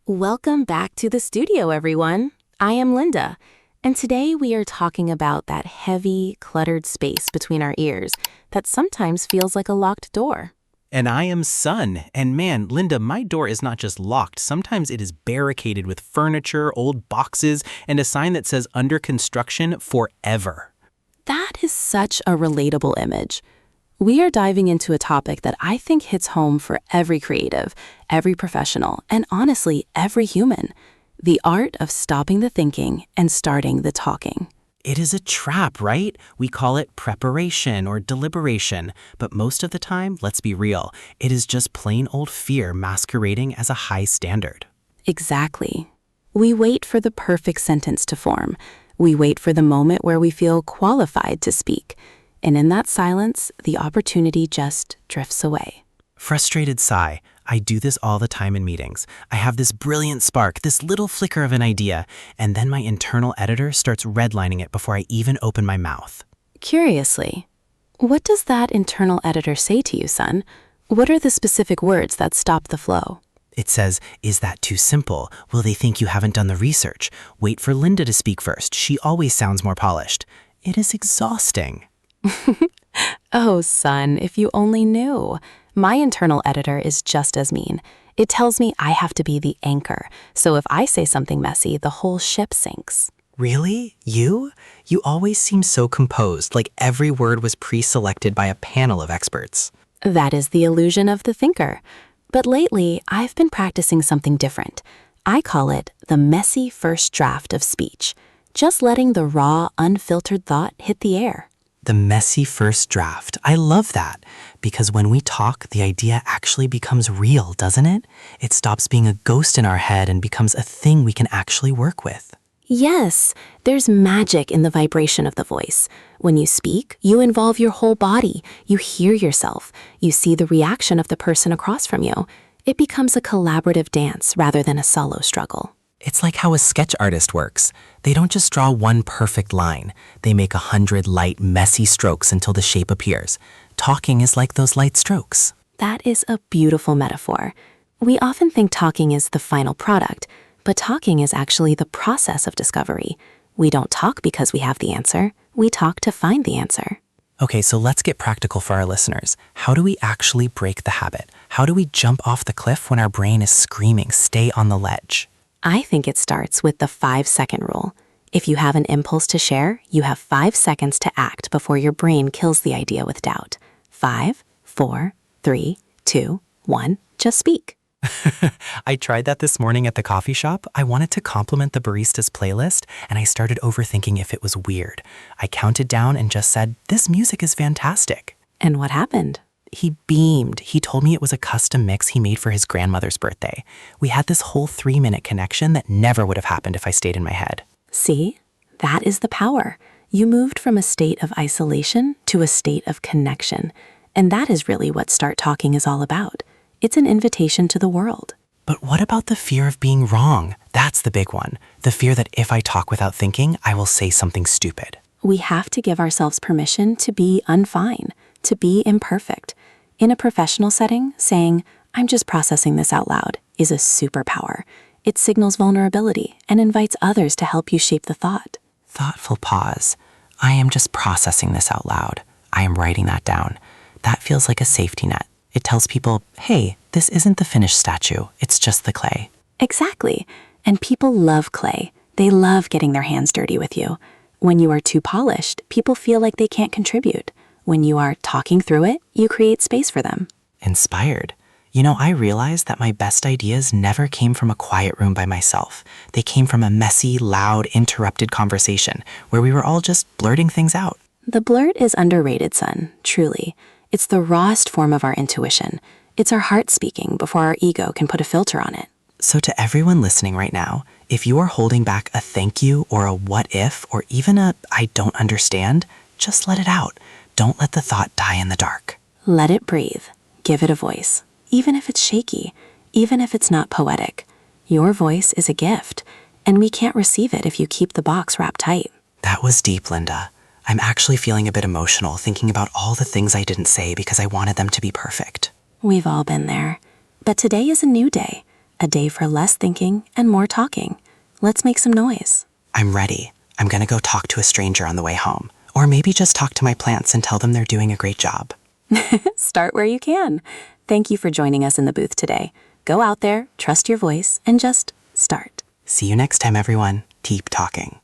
Welcome back to the studio, everyone. I am Linda, and today we are talking about that heavy, cluttered space between our ears that sometimes feels like a locked door. And I am Sun. And man, Linda, my door is not just locked. Sometimes it is barricaded with furniture, old boxes, and a sign that says under construction forever. That is such a relatable image. We are diving into a topic that I think hits home for every creative, every professional, and honestly, every human. The art of stopping the thinking and starting the talking. It is a trap, right? We call it preparation or deliberation. But most of the time, let's be real, it is just plain old fear masquerading as a high standard. Exactly. We wait for the perfect sentence to form. We wait for the moment where we feel qualified to speak. And in that silence, the opportunity just drifts away. Frustrated sigh. I do this all the time in meetings. I have this brilliant spark, this little flicker of an idea, and then my internal editor starts redlining it before I even open my mouth. Curiously, what does that internal editor say to you, son? What are the specific words that stop the flow? It says, "Is that too simple? Will they think you haven't done the research? Wait for Linda to speak first. She always sounds more polished." It is exhausting. Oh, son, if you only knew. My internal editor is just as mean. It tells me I have to be the anchor, so if I say something messy, the whole ship sinks. Really? You? You always seem so composed, like every word was pre-selected by a panel of experts. That is the illusion of the thinker. But lately, I've been practicing something different. I call it the messy first draft of speech, just letting the raw, unfiltered thought hit the air. The messy first draft. I love that. Because when we talk, the idea actually becomes real, doesn't it? It stops being a ghost in our head and becomes a thing we can actually work with. Yes, there's magic in the vibration of the voice. When you speak, you involve your whole body. You hear yourself. You see the reaction of the person across from you. It becomes a collaborative dance rather than a solo struggle. It's like how a sketch artist works. They don't just draw one perfect line. They make 100 light, messy strokes until the shape appears. Talking is like those light strokes. That is a beautiful metaphor. We often think talking is the final product, but talking is actually the process of discovery. We don't talk because we have the answer. We talk to find the answer. Okay, so let's get practical for our listeners. How do we actually break the habit? How do we jump off the cliff when our brain is screaming, "Stay on the ledge"? I think it starts with the 5-second rule. If you have an impulse to share, you have 5 seconds to act before your brain kills the idea with doubt. 5, 4, 3, 2, 1, just speak. I tried that this morning at the coffee shop. I wanted to compliment the barista's playlist, and I started overthinking if it was weird. I counted down and just said, "This music is fantastic." And what happened? He beamed. He told me it was a custom mix he made for his grandmother's birthday. We had this whole 3-minute connection that never would have happened if I stayed in my head. See? That is the power. You moved from a state of isolation to a state of connection. And that is really what Start Talking is all about. It's an invitation to the world. But what about the fear of being wrong? That's the big one. The fear that if I talk without thinking, I will say something stupid. We have to give ourselves permission to be unfine, to be imperfect. In a professional setting, saying, "I'm just processing this out loud," is a superpower. It signals vulnerability and invites others to help you shape the thought. Thoughtful pause. I am just processing this out loud. I am writing that down. That feels like a safety net. It tells people, hey, this isn't the finished statue. It's just the clay. Exactly. And people love clay. They love getting their hands dirty with you. When you are too polished, people feel like they can't contribute. When you are talking through it, you create space for them. Inspired. You know, I realized that my best ideas never came from a quiet room by myself. They came from a messy, loud, interrupted conversation where we were all just blurting things out. The blurt is underrated, son, truly. It's the rawest form of our intuition. It's our heart speaking before our ego can put a filter on it. So to everyone listening right now, if you are holding back a thank you or a what if or even a I don't understand, just let it out. Don't let the thought die in the dark. Let it breathe. Give it a voice. Even if it's shaky, even if it's not poetic. Your voice is a gift, and we can't receive it if you keep the box wrapped tight. That was deep, Linda. I'm actually feeling a bit emotional thinking about all the things I didn't say because I wanted them to be perfect. We've all been there. But today is a new day. A day for less thinking and more talking. Let's make some noise. I'm ready. I'm gonna go talk to a stranger on the way home. Or maybe just talk to my plants and tell them they're doing a great job. Start where you can. Thank you for joining us in the booth today. Go out there, trust your voice, and just start. See you next time, everyone. Keep talking.